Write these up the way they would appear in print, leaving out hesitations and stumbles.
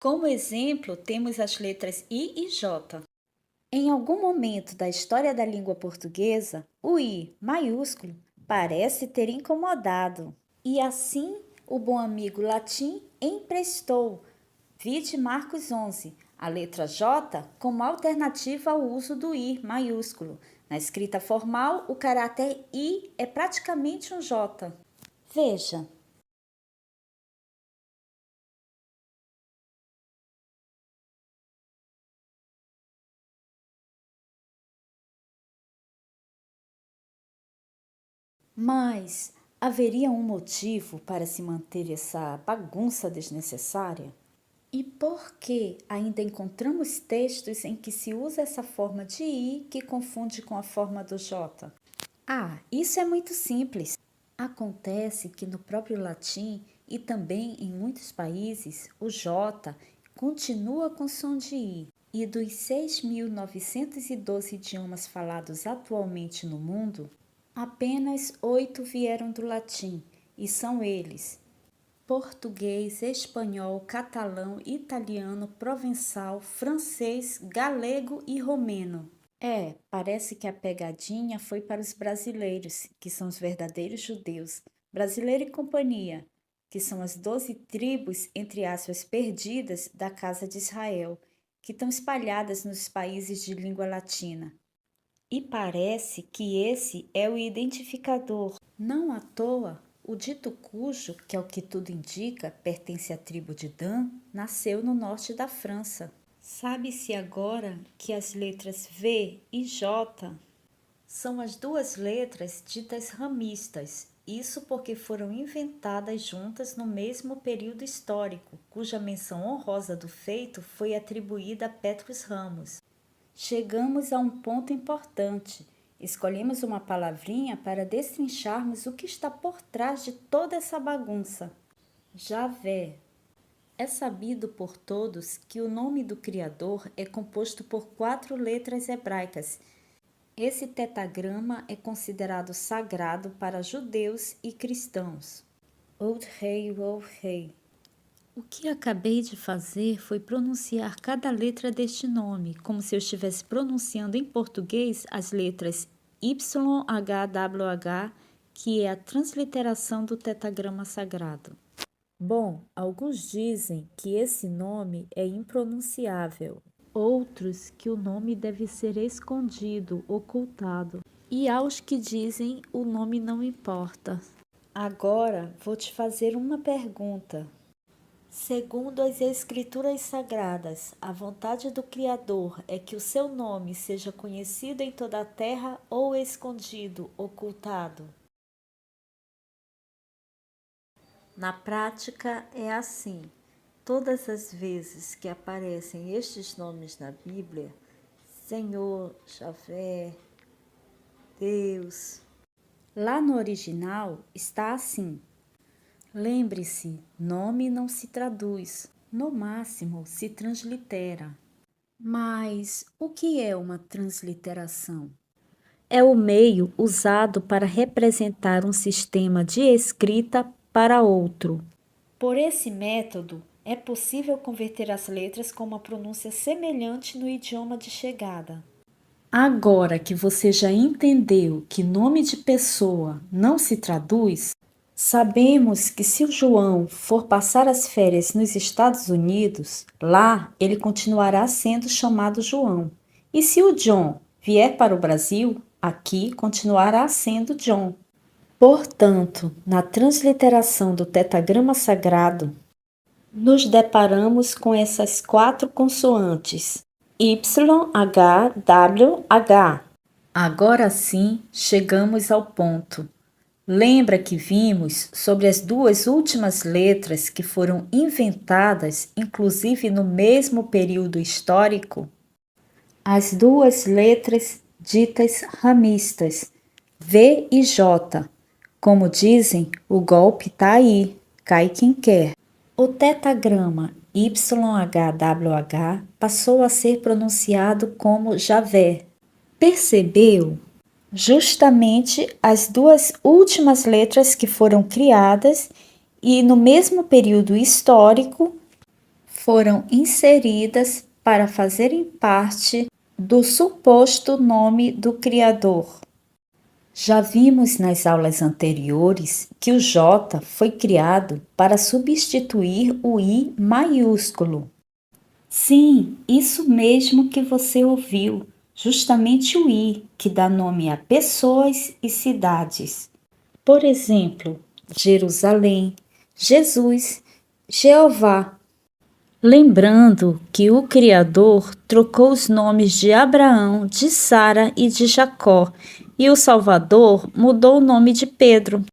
Como exemplo, temos as letras I e J. Em algum momento da história da língua portuguesa, o I maiúsculo parece ter incomodado, e assim o bom amigo latim emprestou, vide Marcos 11, a letra J como alternativa ao uso do I maiúsculo. Na escrita formal, o caráter I é praticamente um J. Veja. Mas haveria um motivo para se manter essa bagunça desnecessária? E por que ainda encontramos textos em que se usa essa forma de I que confunde com a forma do J? Isso é muito simples. Acontece que no próprio latim e também em muitos países, o J continua com som de I. E dos 6.912 idiomas falados atualmente no mundo, apenas 8 vieram do latim, e são eles: português, espanhol, catalão, italiano, provençal, francês, galego e romeno. Parece que a pegadinha foi para os brasileiros, que são os verdadeiros judeus. Brasileiro e companhia, que são as 12 tribos, entre aspas, perdidas da casa de Israel, que estão espalhadas nos países de língua latina. E parece que esse é o identificador. Não à toa, o dito cujo, que é o que tudo indica, pertence à tribo de Dan, nasceu no norte da França. Sabe-se agora que as letras V e J são as duas letras ditas ramistas, isso porque foram inventadas juntas no mesmo período histórico, cuja menção honrosa do feito foi atribuída a Petrus Ramos. Chegamos a um ponto importante. Escolhemos uma palavrinha para destrincharmos o que está por trás de toda essa bagunça. Javé. É sabido por todos que o nome do Criador é composto por 4 letras hebraicas. Esse tetagrama é considerado sagrado para judeus e cristãos. Od-Rei, Od-Rei. O que acabei de fazer foi pronunciar cada letra deste nome, como se eu estivesse pronunciando em português as letras YHWH, que é a transliteração do tetagrama sagrado. Bom, alguns dizem que esse nome é impronunciável, outros que o nome deve ser escondido, ocultado, e aos que dizem o nome não importa. Agora vou te fazer uma pergunta. Segundo as Escrituras Sagradas, a vontade do Criador é que o seu nome seja conhecido em toda a terra ou escondido, ocultado? Na prática é assim. Todas as vezes que aparecem estes nomes na Bíblia, Senhor, Javé, Deus, lá no original está assim. Lembre-se, nome não se traduz, no máximo se translitera. Mas o que é uma transliteração? É o meio usado para representar um sistema de escrita para outro. Por esse método, é possível converter as letras com uma pronúncia semelhante no idioma de chegada. Agora que você já entendeu que nome de pessoa não se traduz, sabemos que se o João for passar as férias nos Estados Unidos, lá ele continuará sendo chamado João. E se o John vier para o Brasil, aqui continuará sendo John. Portanto, na transliteração do tetagrama sagrado, nos deparamos com essas 4 consoantes, YHWH. Agora sim, chegamos ao ponto. Lembra que vimos sobre as 2 últimas letras que foram inventadas, inclusive no mesmo período histórico? As 2 letras ditas ramistas, V e J. Como dizem, o golpe tá aí, cai quem quer. O tetagrama YHWH passou a ser pronunciado como Javé. Percebeu? Justamente as 2 últimas letras que foram criadas e no mesmo período histórico foram inseridas para fazerem parte do suposto nome do Criador. Já vimos nas aulas anteriores que o J foi criado para substituir o I maiúsculo. Sim, isso mesmo que você ouviu, justamente o I, que dá nome a pessoas e cidades. Por exemplo, Jerusalém, Jesus, Jeová. Lembrando que o Criador trocou os nomes de Abraão, de Sara e de Jacó, e o Salvador mudou o nome de Pedro.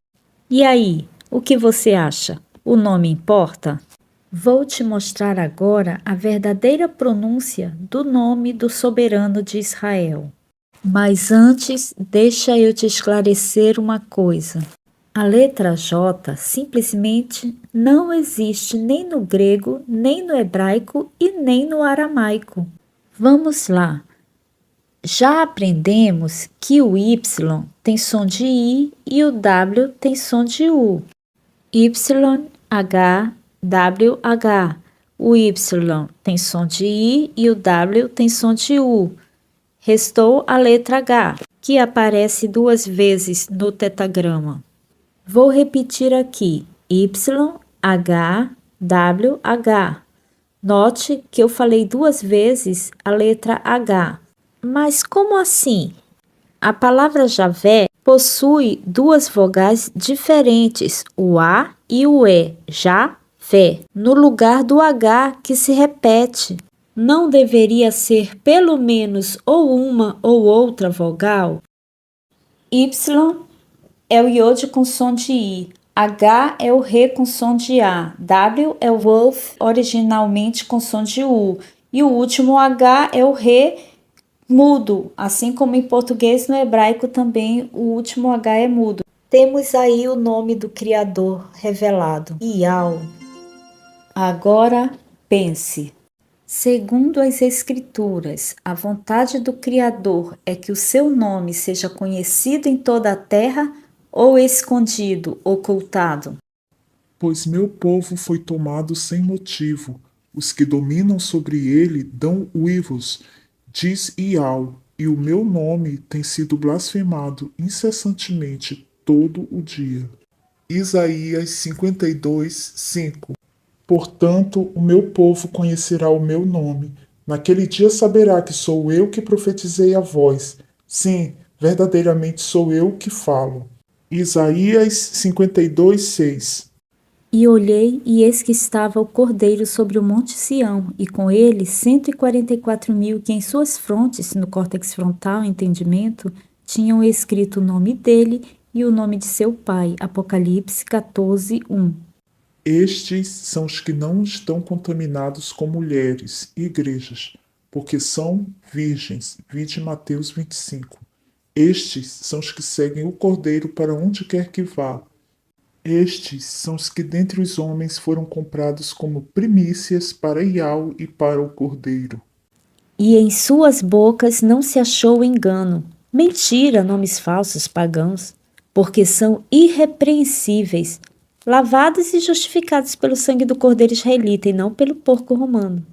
E aí, o que você acha? O nome importa? Vou te mostrar agora a verdadeira pronúncia do nome do soberano de Israel. Mas antes, deixa eu te esclarecer uma coisa. A letra J simplesmente não existe nem no grego, nem no hebraico e nem no aramaico. Vamos lá. Já aprendemos que o Y tem som de I e o W tem som de U. Y, H, W, H. O Y tem som de I e o W tem som de U. Restou a letra H, que aparece 2 vezes no tetagrama. Vou repetir aqui, Y, H, W, H. Note que eu falei 2 vezes a letra H. Mas como assim? A palavra Javé possui 2 vogais diferentes, o A e o E, Javé, no lugar do H que se repete. Não deveria ser pelo menos ou uma ou outra vogal? Y é o iode com som de I, H é o Rê com som de A, W é o Wolf originalmente com som de U, e o último H é o Rê mudo, assim como em português no hebraico também o último H é mudo. Temos aí o nome do Criador revelado, Iau. Agora pense. Segundo as Escrituras, a vontade do Criador é que o seu nome seja conhecido em toda a terra ou escondido, ocultado? Pois meu povo foi tomado sem motivo. Os que dominam sobre ele dão uivos, diz Iau, e o meu nome tem sido blasfemado incessantemente todo o dia. Isaías 52, 5. Portanto, o meu povo conhecerá o meu nome. Naquele dia saberá que sou eu que profetizei a voz. Sim, verdadeiramente sou eu que falo. Isaías 52, 6. E olhei, e eis que estava o Cordeiro sobre o monte Sião, e com ele 144.000 que em suas frontes, no córtex frontal, entendimento, tinham escrito o nome dele e o nome de seu pai. Apocalipse 14, 1. Estes são os que não estão contaminados com mulheres e igrejas, porque são virgens. Vide Mateus 25. Estes são os que seguem o Cordeiro para onde quer que vá. Estes são os que dentre os homens foram comprados como primícias para Iau e para o Cordeiro. E em suas bocas não se achou engano. Mentira, nomes falsos, pagãos, porque são irrepreensíveis, lavados e justificados pelo sangue do Cordeiro israelita e não pelo porco romano.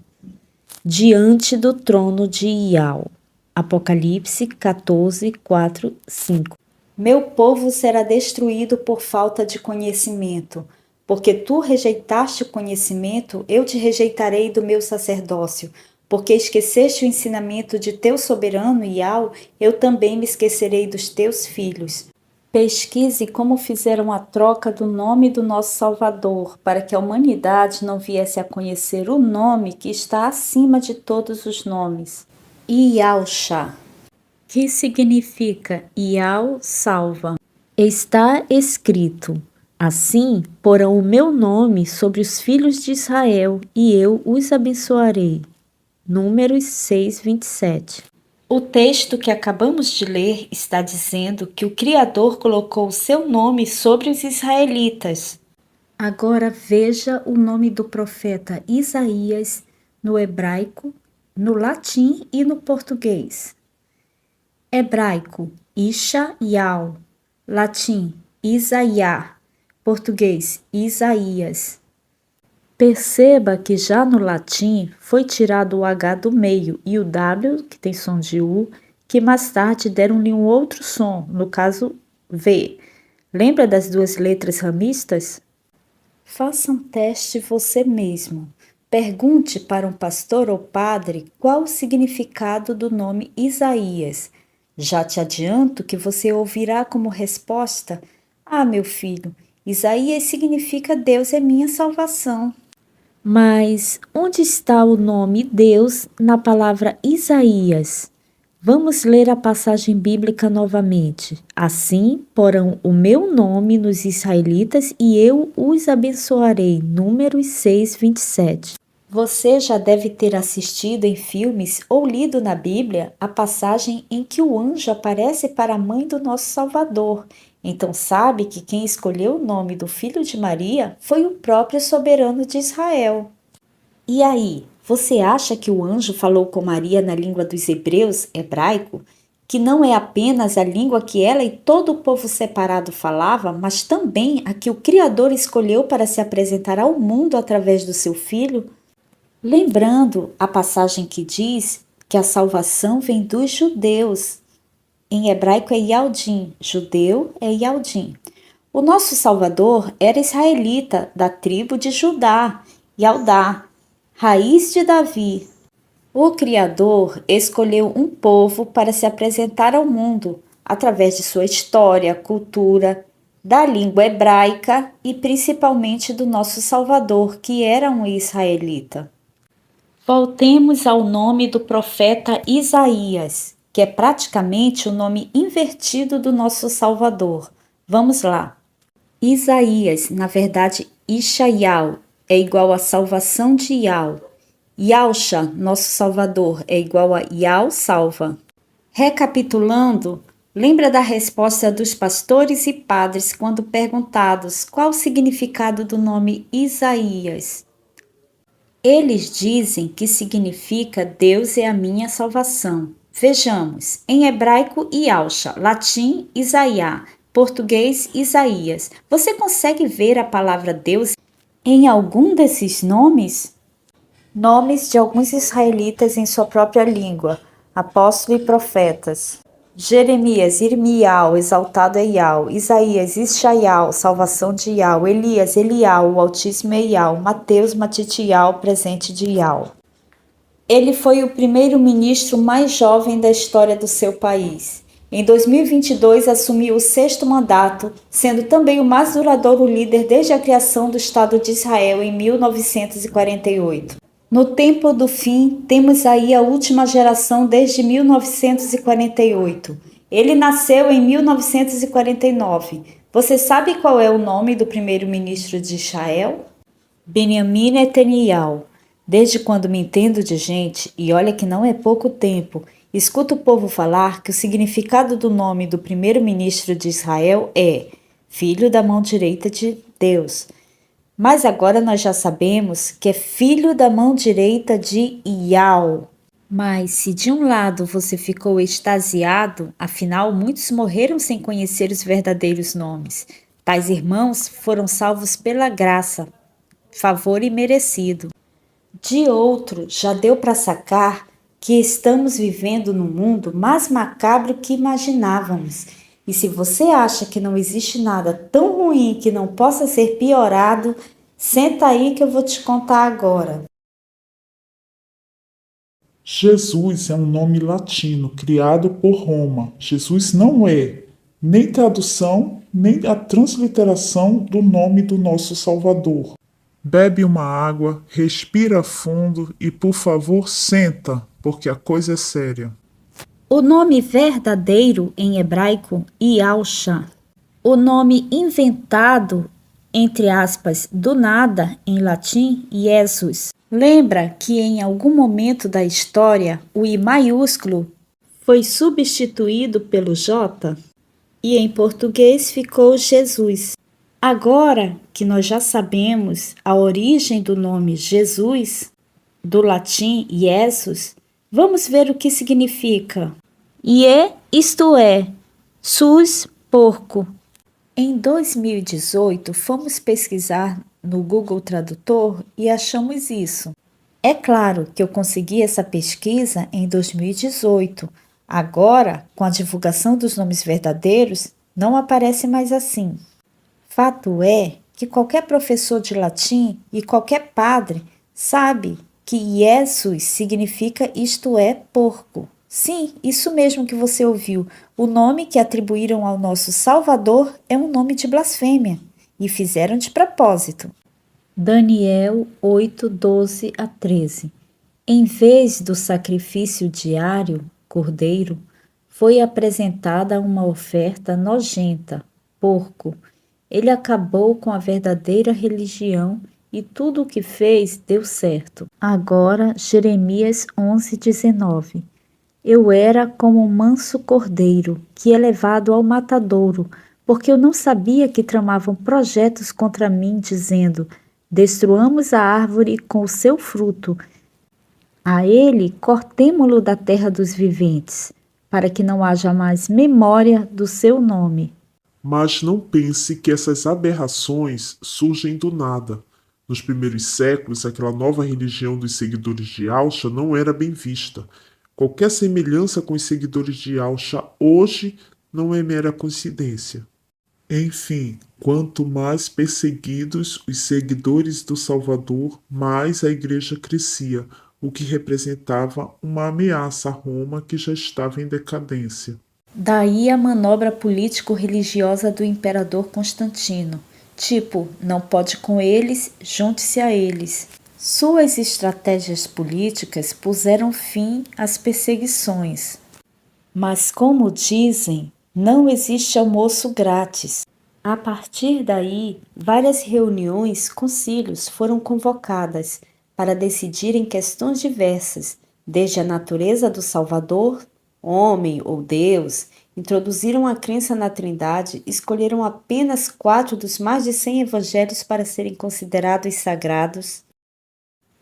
Diante do trono de Iau. Apocalipse 14, 4, 5. Meu povo será destruído por falta de conhecimento. Porque tu rejeitaste o conhecimento, eu te rejeitarei do meu sacerdócio. Porque esqueceste o ensinamento de teu soberano Iau, eu também me esquecerei dos teus filhos. Pesquise como fizeram a troca do nome do nosso Salvador, para que a humanidade não viesse a conhecer o nome que está acima de todos os nomes. Iausha, que significa Iau salva. Está escrito: assim porão o meu nome sobre os filhos de Israel, e eu os abençoarei. Números 6, 27. O texto que acabamos de ler está dizendo que o Criador colocou o seu nome sobre os israelitas. Agora veja o nome do profeta Isaías no hebraico, no latim e no português. Hebraico, Isha-Yau. Latim, Isaiah. Português, Isaías. Perceba que já no latim foi tirado o H do meio e o W, que tem som de U, que mais tarde deram-lhe um outro som, no caso V. Lembra das duas letras ramistas? Faça um teste você mesmo. Pergunte para um pastor ou padre qual o significado do nome Isaías. Já te adianto que você ouvirá como resposta: Ah, meu filho, Isaías significa Deus é minha salvação. Mas onde está o nome Deus na palavra Isaías? Vamos ler a passagem bíblica novamente. Assim porão o meu nome nos israelitas e eu os abençoarei. Números 6, 27. Você já deve ter assistido em filmes ou lido na Bíblia a passagem em que o anjo aparece para a mãe do nosso Salvador. Então sabe que quem escolheu o nome do filho de Maria foi o próprio soberano de Israel. E aí, você acha que o anjo falou com Maria na língua dos hebreus, hebraico, que não é apenas a língua que ela e todo o povo separado falava, mas também a que o Criador escolheu para se apresentar ao mundo através do seu filho? Lembrando a passagem que diz que a salvação vem dos judeus. Em hebraico é Yaldim, judeu é Yaldim. O nosso Salvador era israelita, da tribo de Judá, Yaldá, raiz de Davi. O Criador escolheu um povo para se apresentar ao mundo, através de sua história, cultura, da língua hebraica e principalmente do nosso Salvador, que era um israelita. Voltemos ao nome do profeta Isaías, que é praticamente o nome invertido do nosso Salvador. Vamos lá. Isaías, na verdade, Ishaial, é igual a salvação de Ial. Yalcha, nosso Salvador, é igual a Ial salva. Recapitulando, lembra da resposta dos pastores e padres quando perguntados qual o significado do nome Isaías? Eles dizem que significa Deus é a minha salvação. Vejamos, em hebraico Yalcha, latim Isaiah, português Isaías. Você consegue ver a palavra Deus em algum desses nomes? Nomes de alguns israelitas em sua própria língua, apóstolos e profetas. Jeremias, Irmial, exaltado é Ial. Isaías, Ishaial, salvação de Ial. Elias, Elial, o Altíssimo é Ial. Mateus, Matitial, presente de Ial. Ele foi o primeiro-ministro mais jovem da história do seu país. Em 2022, assumiu o 6º mandato, sendo também o mais duradouro líder desde a criação do Estado de Israel em 1948. No tempo do fim, temos aí a última geração desde 1948. Ele nasceu em 1949. Você sabe qual é o nome do primeiro-ministro de Israel? Benjamin Netanyahu. Desde quando me entendo de gente, e olha que não é pouco tempo, escuto o povo falar que o significado do nome do primeiro-ministro de Israel é filho da mão direita de Deus. Mas agora nós já sabemos que é filho da mão direita de Ial. Mas se de um lado você ficou extasiado, afinal muitos morreram sem conhecer os verdadeiros nomes. Tais irmãos foram salvos pela graça, favor imerecido. De outro, já deu para sacar que estamos vivendo num mundo mais macabro que imaginávamos. E se você acha que não existe nada tão ruim que não possa ser piorado, senta aí que eu vou te contar agora. Jesus é um nome latino criado por Roma. Jesus não é nem tradução, nem a transliteração do nome do nosso Salvador. Bebe uma água, respira fundo e, por favor, senta, porque a coisa é séria. O nome verdadeiro em hebraico, Yalcha. O nome inventado, entre aspas, do nada, em latim, Jesus. Lembra que em algum momento da história o I maiúsculo foi substituído pelo J? E em português ficou Jesus. Agora que nós já sabemos a origem do nome Jesus, do latim Jesus, vamos ver o que significa. Isto é, sus, porco. Em 2018, fomos pesquisar no Google Tradutor e achamos isso. É claro que eu consegui essa pesquisa em 2018. Agora, com a divulgação dos nomes verdadeiros, não aparece mais assim. Fato é que qualquer professor de latim e qualquer padre sabe que Jesus significa isto é, porco. Sim, isso mesmo que você ouviu. O nome que atribuíram ao nosso Salvador é um nome de blasfêmia e fizeram de propósito. Daniel 8, 12 a 13. Em vez do sacrifício diário, cordeiro, foi apresentada uma oferta nojenta, porco. Ele acabou com a verdadeira religião e tudo o que fez deu certo. Agora, Jeremias 11, 19. Eu era como um manso cordeiro, que é levado ao matadouro, porque eu não sabia que tramavam projetos contra mim, dizendo: destruamos a árvore com o seu fruto. A ele cortemo-lo da terra dos viventes, para que não haja mais memória do seu nome. Mas não pense que essas aberrações surgem do nada. Nos primeiros séculos, aquela nova religião dos seguidores de Alcha não era bem vista. Qualquer semelhança com os seguidores de Alcha hoje não é mera coincidência. Enfim, quanto mais perseguidos os seguidores do Salvador, mais a igreja crescia, o que representava uma ameaça a Roma que já estava em decadência. Daí a manobra político-religiosa do imperador Constantino. Tipo, não pode com eles, junte-se a eles. Suas estratégias políticas puseram fim às perseguições. Mas, como dizem, não existe almoço grátis. A partir daí, várias reuniões, concílios foram convocadas para decidirem questões diversas, desde a natureza do Salvador, homem ou Deus, introduziram a crença na Trindade, escolheram apenas 4 dos mais de 100 evangelhos para serem considerados sagrados.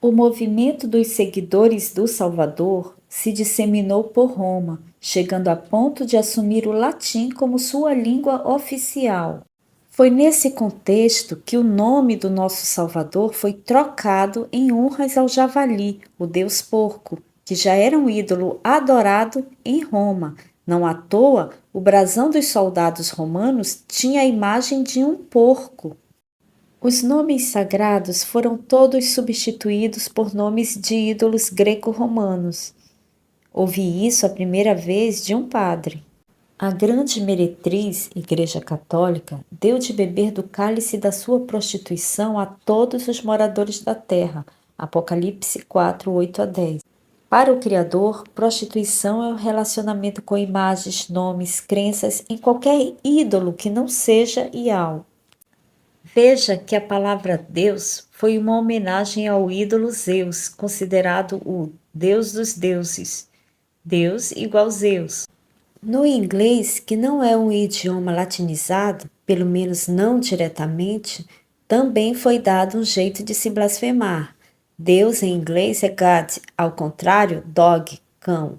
O movimento dos seguidores do Salvador se disseminou por Roma, chegando a ponto de assumir o latim como sua língua oficial. Foi nesse contexto que o nome do nosso Salvador foi trocado em honras ao javali, o deus porco, que já era um ídolo adorado em Roma. Não à toa, o brasão dos soldados romanos tinha a imagem de um porco. Os nomes sagrados foram todos substituídos por nomes de ídolos greco-romanos. Ouvi isso a primeira vez de um padre. A grande meretriz, Igreja Católica, deu de beber do cálice da sua prostituição a todos os moradores da terra. Apocalipse 4, 8 a 10. Para o Criador, prostituição é o relacionamento com imagens, nomes, crenças em qualquer ídolo que não seja Ial. Veja que a palavra Deus foi uma homenagem ao ídolo Zeus, considerado o Deus dos deuses. Deus igual Zeus. No inglês, que não é um idioma latinizado, pelo menos não diretamente, também foi dado um jeito de se blasfemar. Deus em inglês é God, ao contrário, dog, cão.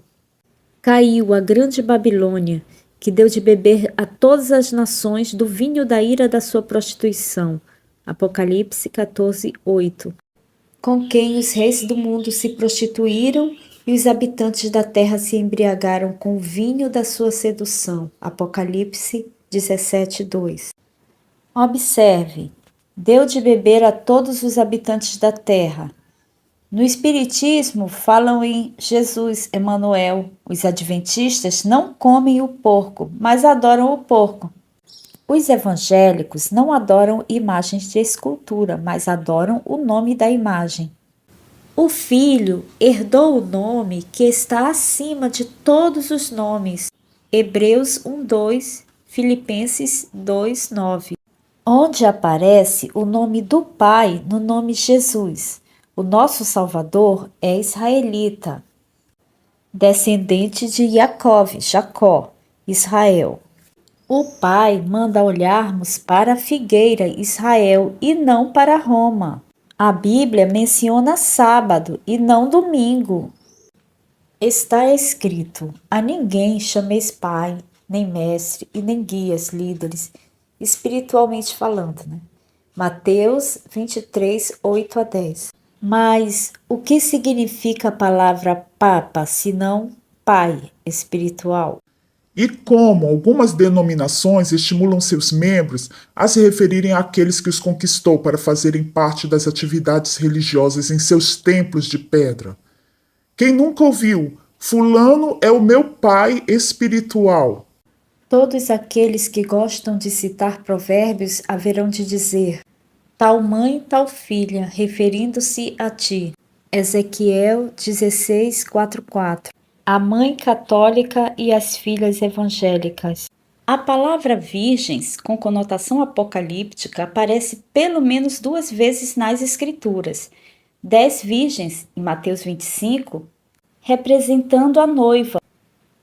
Caiu a grande Babilônia, que deu de beber a todas as nações do vinho da ira da sua prostituição. Apocalipse 14, 8. Com quem os reis do mundo se prostituíram e os habitantes da terra se embriagaram com o vinho da sua sedução. Apocalipse 17, 2. Observe, deu de beber a todos os habitantes da terra. No Espiritismo, falam em Jesus, Emanuel. Os adventistas não comem o porco, mas adoram o porco. Os evangélicos não adoram imagens de escultura, mas adoram o nome da imagem. O Filho herdou o nome que está acima de todos os nomes. Hebreus 1:2, Filipenses 2:9. Onde aparece o nome do Pai no nome Jesus. O nosso Salvador é israelita, descendente de Jacó, Israel. O Pai manda olharmos para a figueira Israel e não para Roma. A Bíblia menciona sábado e não domingo. Está escrito: a ninguém chameis pai, nem mestre e nem guias, líderes, espiritualmente falando, Mateus 23, 8 a 10. Mas o que significa a palavra Papa, senão Pai espiritual? E como algumas denominações estimulam seus membros a se referirem àqueles que os conquistou para fazerem parte das atividades religiosas em seus templos de pedra. Quem nunca ouviu, Fulano é o meu pai espiritual. Todos aqueles que gostam de citar provérbios haverão de dizer: tal mãe, tal filha, referindo-se a ti. Ezequiel 16, 4. A mãe católica e as filhas evangélicas. A palavra virgens, com conotação apocalíptica, aparece pelo menos 2 vezes nas Escrituras. 10 virgens, em Mateus 25, representando a noiva.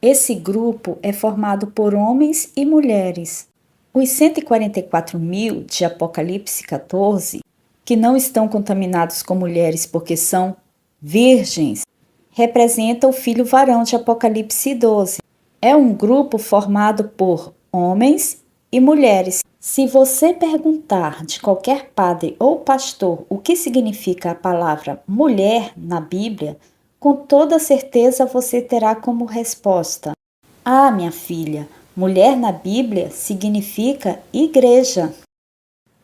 Esse grupo é formado por homens e mulheres. Os 144.000 de Apocalipse 14, que não estão contaminados com mulheres porque são virgens, representa o filho varão de Apocalipse 12. É um grupo formado por homens e mulheres. Se você perguntar de qualquer padre ou pastor o que significa a palavra mulher na Bíblia, com toda certeza você terá como resposta: ah, minha filha, mulher na Bíblia significa igreja.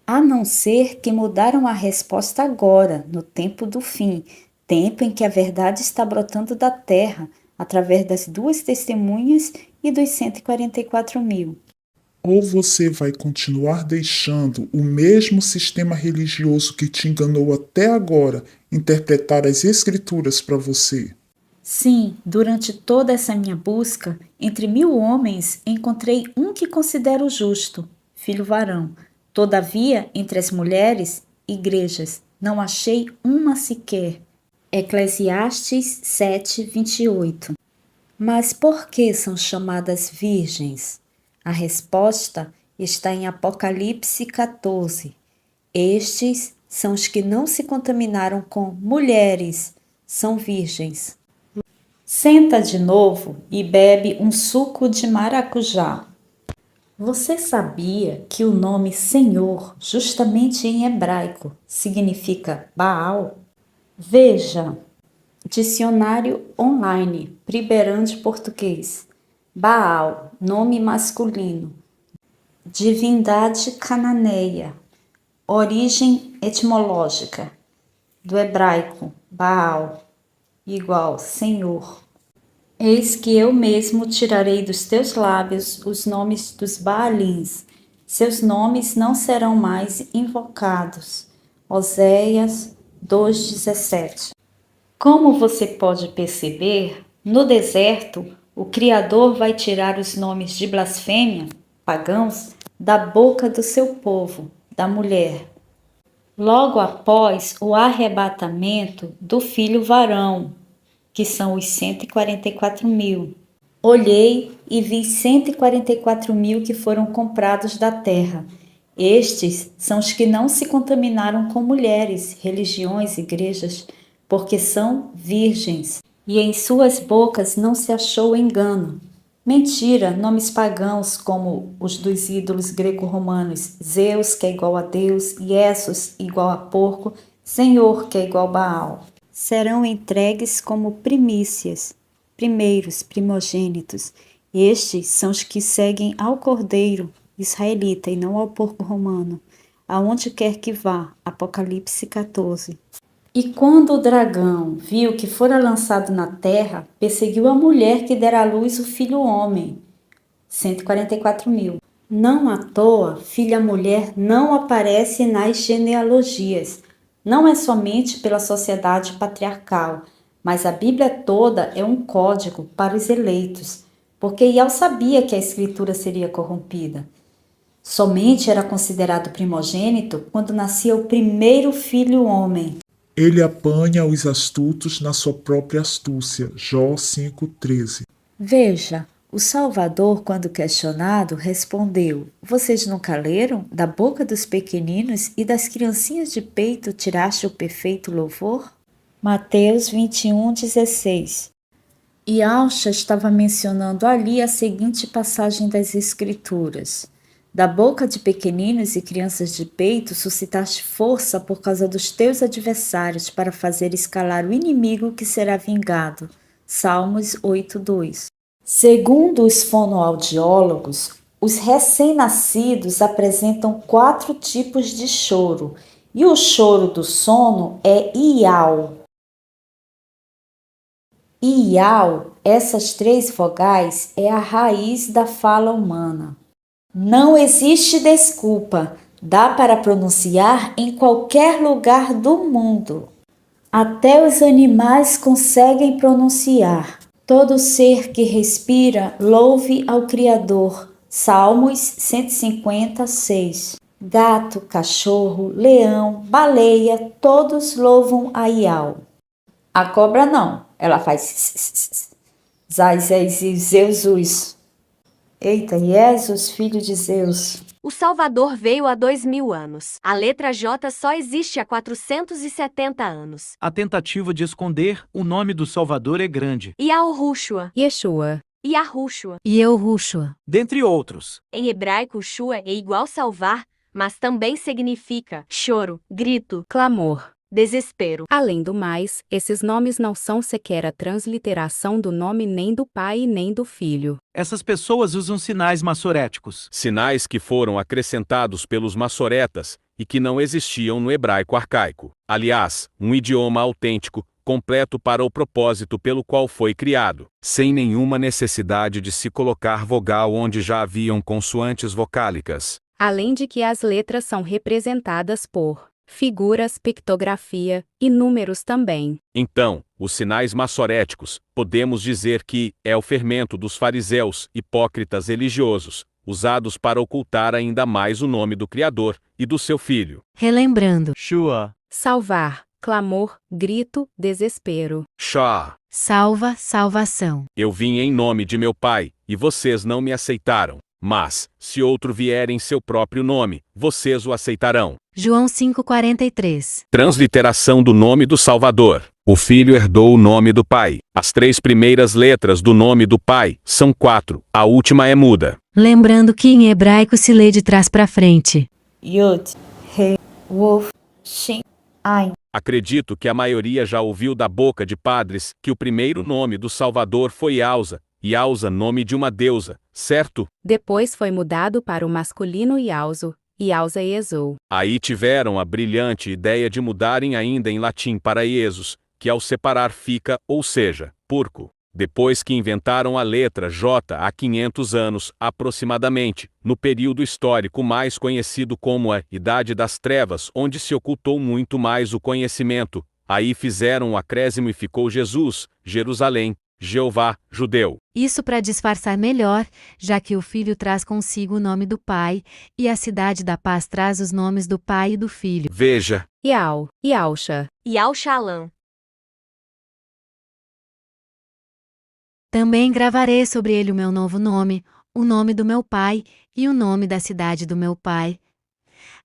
A não ser que mudaram a resposta agora, no tempo do fim, tempo em que a verdade está brotando da terra, através das 2 testemunhas e dos 144.000. Ou você vai continuar deixando o mesmo sistema religioso que te enganou até agora interpretar as escrituras para você. Sim, durante toda essa minha busca, entre 1.000 homens, encontrei um que considero justo, filho varão. Todavia, entre as mulheres, igrejas, não achei uma sequer. Eclesiastes 7, 28. Mas por que são chamadas virgens? A resposta está em Apocalipse 14. Estes são os que não se contaminaram com mulheres, são virgens. Senta de novo e bebe um suco de maracujá. Você sabia que o nome Senhor, justamente em hebraico, significa Baal? Veja, dicionário online, Primeirão de Português. Baal, nome masculino. Divindade cananeia. Origem etimológica. Do hebraico, Baal, igual Senhor. Eis que eu mesmo tirarei dos teus lábios os nomes dos Baalins. Seus nomes não serão mais invocados. Oséias 2,17. Como você pode perceber, no deserto, o Criador vai tirar os nomes de blasfêmia, pagãos, da boca do seu povo, da mulher. Logo após o arrebatamento do filho varão, que são os 144.000. Olhei e vi 144.000 que foram comprados da terra. Estes são os que não se contaminaram com mulheres, religiões, igrejas, porque são virgens, e em suas bocas não se achou engano. Mentira, nomes pagãos como os dos ídolos greco-romanos, Zeus, que é igual a Deus, Iesus, igual a porco, Senhor, que é igual a Baal, serão entregues como primícias, primeiros, primogênitos. Estes são os que seguem ao Cordeiro israelita e não ao porco romano, aonde quer que vá. Apocalipse 14. E quando o dragão viu que fora lançado na terra, perseguiu a mulher que dera à luz o filho homem. 144.000. Não à toa, filha mulher não aparece nas genealogias. Não é somente pela sociedade patriarcal, mas a Bíblia toda é um código para os eleitos, porque Ial sabia que a escritura seria corrompida. Somente era considerado primogênito quando nascia o primeiro filho homem. Ele apanha os astutos na sua própria astúcia. Jó 5,13. Veja, o Salvador, quando questionado, respondeu: vocês nunca leram? Da boca dos pequeninos e das criancinhas de peito tiraste o perfeito louvor? Mateus 21:16. E Alcha estava mencionando ali a seguinte passagem das Escrituras: Da boca de pequeninos e crianças de peito suscitaste força por causa dos teus adversários para fazer escalar o inimigo que será vingado. Salmos 8:2. Segundo os fonoaudiólogos, os recém-nascidos apresentam 4 tipos de choro, e o choro do sono é iau. Iau, essas 3 vogais, é a raiz da fala humana. Não existe desculpa, dá para pronunciar em qualquer lugar do mundo. Até os animais conseguem pronunciar. Todo ser que respira, louve ao Criador. Salmos 150:6. Gato, cachorro, leão, baleia, todos louvam a Iau. A cobra não, ela faz Zeus. Eita, Jesus, filho de Zeus. O Salvador veio há 2000 anos. A letra J só existe há 470 anos. A tentativa de esconder o nome do Salvador é grande, Yahushua, Yeshua, Yahushua. Yehoshua. dentre outros. Em hebraico, Shua é igual salvar, mas também significa choro, grito, Clamor. desespero. Além do mais, esses nomes não são sequer a transliteração do nome nem do Pai e nem do Filho. Essas pessoas usam sinais massoréticos. Sinais que foram acrescentados pelos massoretas e que não existiam no hebraico arcaico. Aliás, um idioma autêntico, completo para o propósito pelo qual foi criado, sem nenhuma necessidade de se colocar vogal onde já haviam consoantes vocálicas. Além de que as letras são representadas por figuras, pictografia e números também. Então, os sinais massoréticos, podemos dizer que é o fermento dos fariseus, hipócritas religiosos, usados para ocultar ainda mais o nome do Criador e do seu Filho. Relembrando, Shua, Salvar, clamor, grito, desespero. Shá, salva, salvação. eu vim em nome de meu Pai, e vocês não me aceitaram. Mas, se outro vier em seu próprio nome, vocês o aceitarão. João 5,43. Transliteração do nome do Salvador. O Filho herdou o nome do Pai. As 3 primeiras letras do nome do Pai são 4, a última é muda. Lembrando que em hebraico se lê de trás para frente. Yud, He, Wov, Shin, Ain. Acredito que a maioria já ouviu da boca de padres que o primeiro nome do Salvador foi Yausa, Yausa, nome de uma deusa, certo? Depois foi mudado para o masculino Iauso, Iausa Iesou. Aí tiveram a brilhante ideia de mudarem ainda em latim para Iesus, que ao separar fica, ou seja, porco. Depois que inventaram a letra J há 500 anos, aproximadamente, no período histórico mais conhecido como a Idade das Trevas, onde se ocultou muito mais o conhecimento, aí fizeram o acréscimo e ficou Jesus, Jerusalém, Jeová, judeu. Isso para disfarçar melhor, já que o Filho traz consigo o nome do Pai, e a cidade da paz traz os nomes do Pai e do Filho. Veja, Iau, Iausha. Yaushalam. Também gravarei sobre ele o meu novo nome, o nome do meu Pai e o nome da cidade do meu Pai.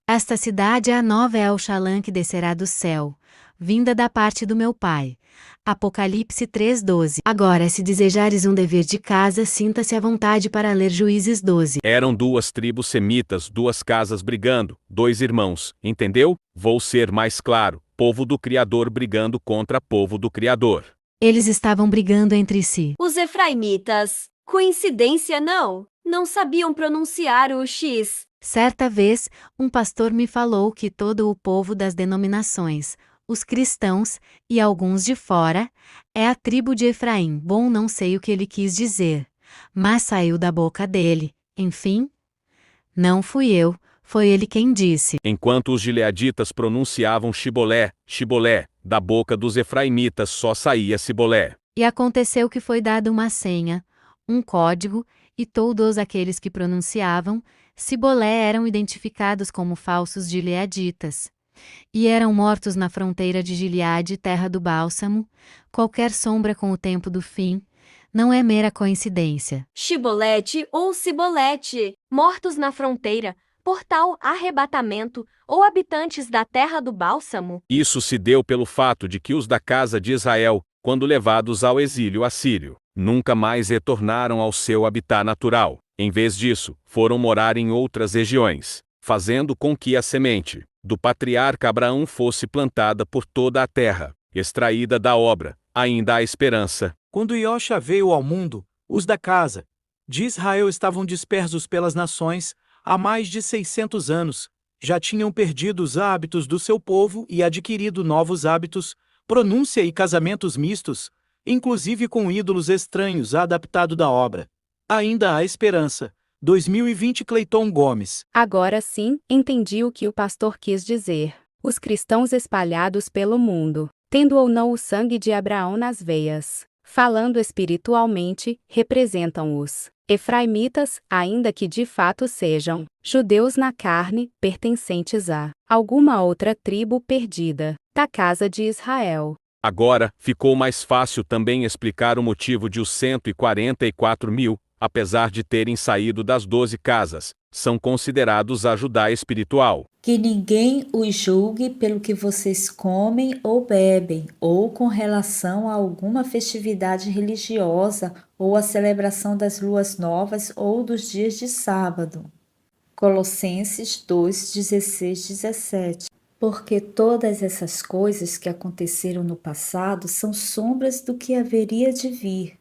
Esta cidade é a nova El-Shalom que descerá do céu, vinda da parte do meu Pai. Apocalipse 3:12. Agora, se desejares um dever de casa, sinta-se à vontade para ler Juízes 12. eram 2 tribos semitas, 2 casas brigando, 2 irmãos, entendeu? Vou ser mais claro, povo do Criador brigando contra povo do Criador. Eles estavam brigando entre si. Os efraimitas. Coincidência não? Não sabiam pronunciar o X. Certa vez, um pastor me falou que todo o povo das denominações, os cristãos e alguns de fora, é a tribo de Efraim. Bom, não sei o que ele quis dizer, mas saiu da boca dele. Enfim, não fui eu, foi ele quem disse. Enquanto os gileaditas pronunciavam Shibolé, Shibolé, da boca dos efraimitas só saía Sibolé. E aconteceu que foi dada uma senha, um código, e todos aqueles que pronunciavam Sibolé eram identificados como falsos gileaditas. E eram mortos na fronteira de Gileade, terra do bálsamo. Qualquer sombra com o tempo do fim não é mera coincidência. Shibolete ou Sibolete. Mortos na fronteira, por tal arrebatamento, ou habitantes da terra do bálsamo. Isso se deu pelo fato de que os da casa de Israel, quando levados ao exílio assírio, nunca mais retornaram ao seu habitat natural. Em vez disso, foram morar em outras regiões, fazendo com que a semente do patriarca Abraão fosse plantada por toda a terra, extraída da obra. Ainda há esperança. Quando Iosha veio ao mundo, os da casa de Israel estavam dispersos pelas nações há mais de 600 anos. Já tinham perdido os hábitos do seu povo e adquirido novos hábitos, pronúncia e casamentos mistos, inclusive com ídolos estranhos adaptado da obra. Ainda há esperança. 2020 Cleiton Gomes. Agora sim, entendi o que o pastor quis dizer. Os cristãos espalhados pelo mundo, tendo ou não o sangue de Abraão nas veias, falando espiritualmente, representam os efraimitas, ainda que de fato sejam judeus na carne, pertencentes a alguma outra tribo perdida da casa de Israel. Agora, ficou mais fácil também explicar o motivo de os 144.000, apesar de terem saído das 12 casas, são considerados a Judá espiritual. Que ninguém os julgue pelo que vocês comem ou bebem, ou com relação a alguma festividade religiosa, ou a celebração das luas novas ou dos dias de sábado. Colossenses 2, 16, 17. Porque todas essas coisas que aconteceram no passado são sombras do que haveria de vir.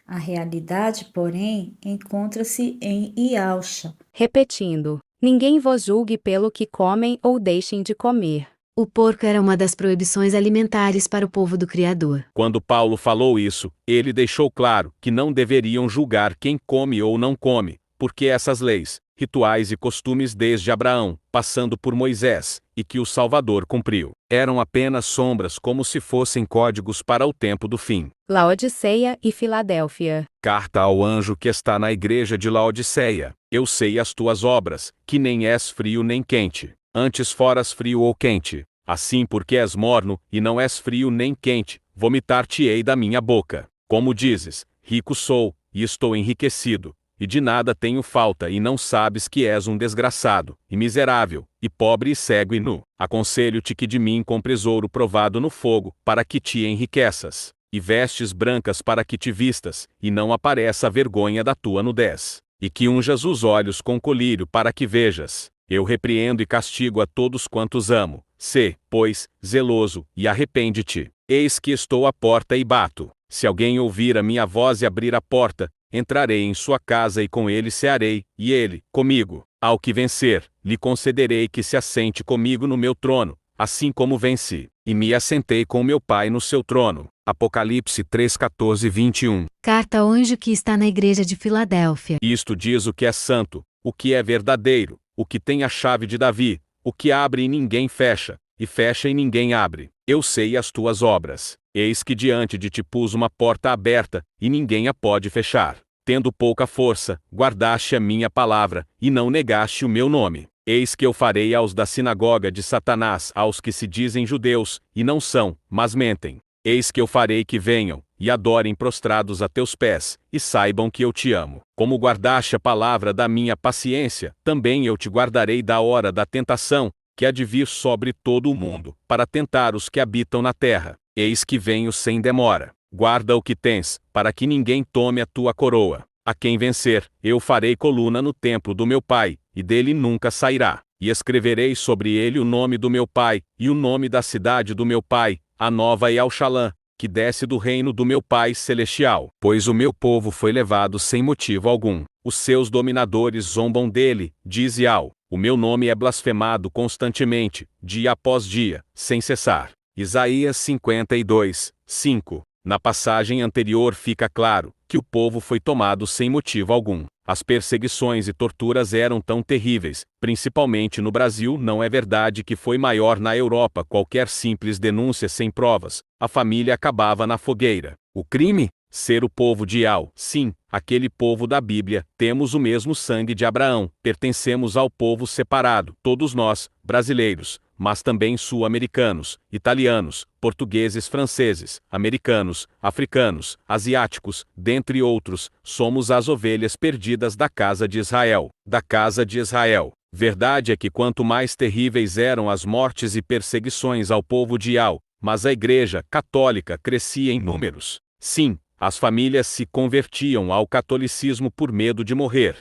A realidade, porém, encontra-se em Iosha. Repetindo, ninguém vos julgue pelo que comem ou deixem de comer. O porco era uma das proibições alimentares para o povo do Criador. Quando Paulo falou isso, ele deixou claro que não deveriam julgar quem come ou não come, porque essas leis, rituais e costumes desde Abraão, passando por Moisés, e que o Salvador cumpriu, eram apenas sombras como se fossem códigos para o tempo do fim. Laodiceia e Filadélfia. Carta ao anjo que está na igreja de Laodiceia. Eu sei as tuas obras, que nem és frio nem quente. Antes foras frio ou quente. Assim porque és morno, e não és frio nem quente, vomitar-te-ei da minha boca. Como dizes, rico sou, e estou enriquecido, e de nada tenho falta, e não sabes que és um desgraçado, e miserável, e pobre e cego e nu. Aconselho-te que de mim compres ouro provado no fogo, para que te enriqueças, e vestes brancas para que te vistas, e não apareça a vergonha da tua nudez, e que unjas os olhos com colírio para que vejas. Eu repreendo e castigo a todos quantos amo. Sê, pois, zeloso, e arrepende-te. Eis que estou à porta e bato. Se alguém ouvir a minha voz e abrir a porta, entrarei em sua casa e com ele cearei, e ele, comigo. Ao que vencer, lhe concederei que se assente comigo no meu trono, assim como venci, e me assentei com meu Pai no seu trono. Apocalipse 3:14 e 21. Carta ao anjo que está na igreja de Filadélfia. Isto diz o que é santo, o que é verdadeiro, o que tem a chave de Davi, o que abre e ninguém fecha, e fecha e ninguém abre. Eu sei as tuas obras. Eis que diante de ti pus uma porta aberta, e ninguém a pode fechar. Tendo pouca força, guardaste a minha palavra, e não negaste o meu nome. Eis que eu farei aos da sinagoga de Satanás, aos que se dizem judeus, e não são, mas mentem. Eis que eu farei que venham, e adorem prostrados a teus pés, e saibam que eu te amo. Como guardaste a palavra da minha paciência, também eu te guardarei da hora da tentação, que há de vir sobre todo o mundo, para tentar os que habitam na terra. Eis que venho sem demora. Guarda o que tens, para que ninguém tome a tua coroa. A quem vencer, eu farei coluna no templo do meu Pai, e dele nunca sairá. E escreverei sobre ele o nome do meu Pai, e o nome da cidade do meu Pai, a nova Yalxalã, que desce do reino do meu Pai celestial. Pois o meu povo foi levado sem motivo algum. Os seus dominadores zombam dele, diz Yal. O meu nome é blasfemado constantemente, dia após dia, sem cessar. Isaías 52, 5. Na passagem anterior fica claro que o povo foi tomado sem motivo algum. As perseguições e torturas eram tão terríveis, principalmente no Brasil. Não é verdade que foi maior na Europa. Qualquer simples denúncia sem provas, a família acabava na fogueira. O crime? Ser o povo de Ial. Sim, aquele povo da Bíblia. Temos o mesmo sangue de Abraão. Pertencemos ao povo separado. Todos nós, brasileiros, mas também sul-americanos, italianos, portugueses, franceses, americanos, africanos, asiáticos, dentre outros, somos as ovelhas perdidas da casa de Israel. Da casa de Israel. Verdade é que quanto mais terríveis eram as mortes e perseguições ao povo de Ial, mas a Igreja Católica crescia em números. Sim, as famílias se convertiam ao catolicismo por medo de morrer.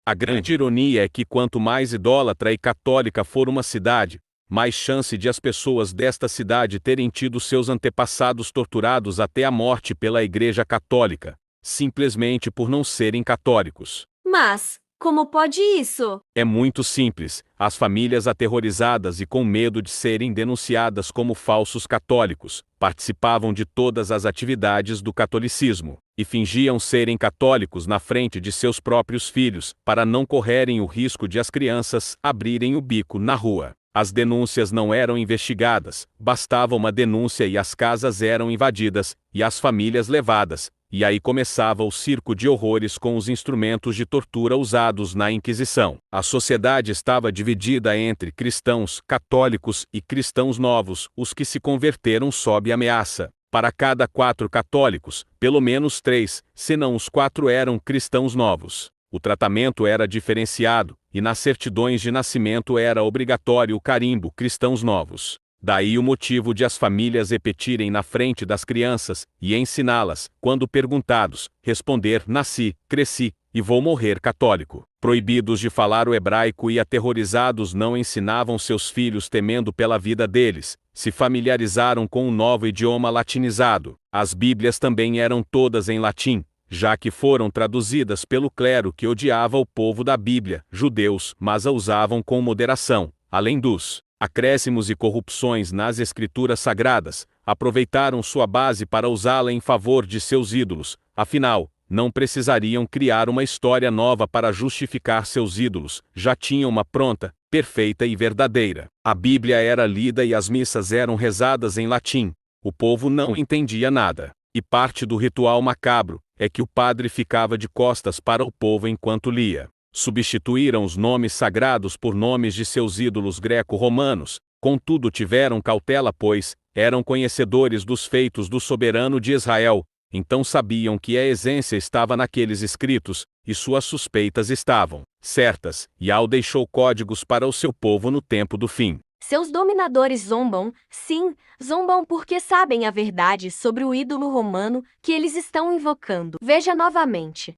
A grande ironia é que quanto mais idólatra e católica for uma cidade, mais chance de as pessoas desta cidade terem tido seus antepassados torturados até a morte pela Igreja Católica, simplesmente por não serem católicos. Mas, como pode isso? É muito simples. As famílias aterrorizadas e com medo de serem denunciadas como falsos católicos, participavam de todas as atividades do catolicismo, e fingiam serem católicos na frente de seus próprios filhos, para não correrem o risco de as crianças abrirem o bico na rua. As denúncias não eram investigadas, bastava uma denúncia e as casas eram invadidas, e as famílias levadas, e aí começava o circo de horrores com os instrumentos de tortura usados na Inquisição. A sociedade estava dividida entre cristãos, católicos e cristãos novos, os que se converteram sob ameaça. Para cada 4 católicos, pelo menos 3, senão os 4 eram cristãos novos. O tratamento era diferenciado, e nas certidões de nascimento era obrigatório o carimbo cristãos novos. Daí o motivo de as famílias repetirem na frente das crianças e ensiná-las, quando perguntados, responder: nasci, cresci e vou morrer católico. Proibidos de falar o hebraico e aterrorizados não ensinavam seus filhos temendo pela vida deles, se familiarizaram com um novo idioma latinizado. As Bíblias também eram todas em latim, já que foram traduzidas pelo clero que odiava o povo da Bíblia, judeus, mas a usavam com moderação. Além dos acréscimos e corrupções nas escrituras sagradas, aproveitaram sua base para usá-la em favor de seus ídolos. Afinal, não precisariam criar uma história nova para justificar seus ídolos, já tinham uma pronta, perfeita e verdadeira. A Bíblia era lida e as missas eram rezadas em latim. O povo não entendia nada. E parte do ritual macabro é que o padre ficava de costas para o povo enquanto lia. Substituíram os nomes sagrados por nomes de seus ídolos greco-romanos, contudo tiveram cautela pois eram conhecedores dos feitos do soberano de Israel, então sabiam que a essência estava naqueles escritos, e suas suspeitas estavam certas, e Yahweh deixou códigos para o seu povo no tempo do fim. Seus dominadores zombam, sim, zombam porque sabem a verdade sobre o ídolo romano que eles estão invocando. Veja novamente.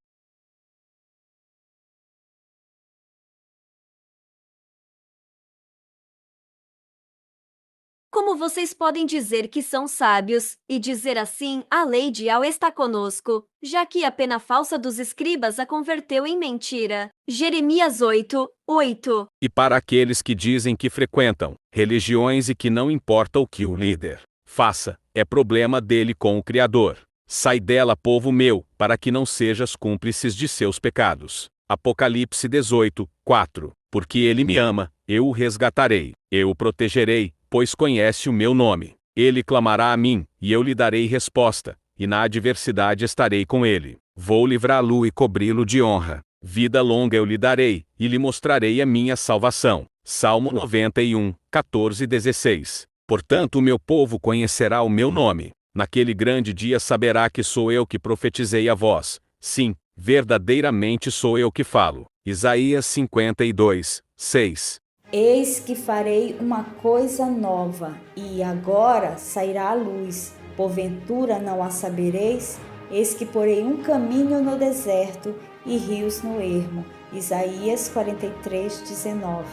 Como vocês podem dizer que são sábios, e dizer assim, a lei de Yahweh está conosco, já que a pena falsa dos escribas a converteu em mentira. Jeremias 8:8. E para aqueles que dizem que frequentam religiões e que não importa o que o líder faça, é problema dele com o Criador. Sai dela, povo meu, para que não sejas cúmplices de seus pecados. Apocalipse 18:4. Porque ele me ama, eu o resgatarei, eu o protegerei, pois conhece o meu nome. Ele clamará a mim, e eu lhe darei resposta, e na adversidade estarei com ele. Vou livrá-lo e cobri-lo de honra. Vida longa eu lhe darei, e lhe mostrarei a minha salvação. Salmo 91:14-16. Portanto o meu povo conhecerá o meu nome. Naquele grande dia saberá que sou eu que profetizei a vós. Sim, verdadeiramente sou eu que falo. Isaías 52:6. Eis que farei uma coisa nova, e agora sairá a luz. Porventura não a sabereis? Eis que porei um caminho no deserto e rios no ermo. Isaías 43:19.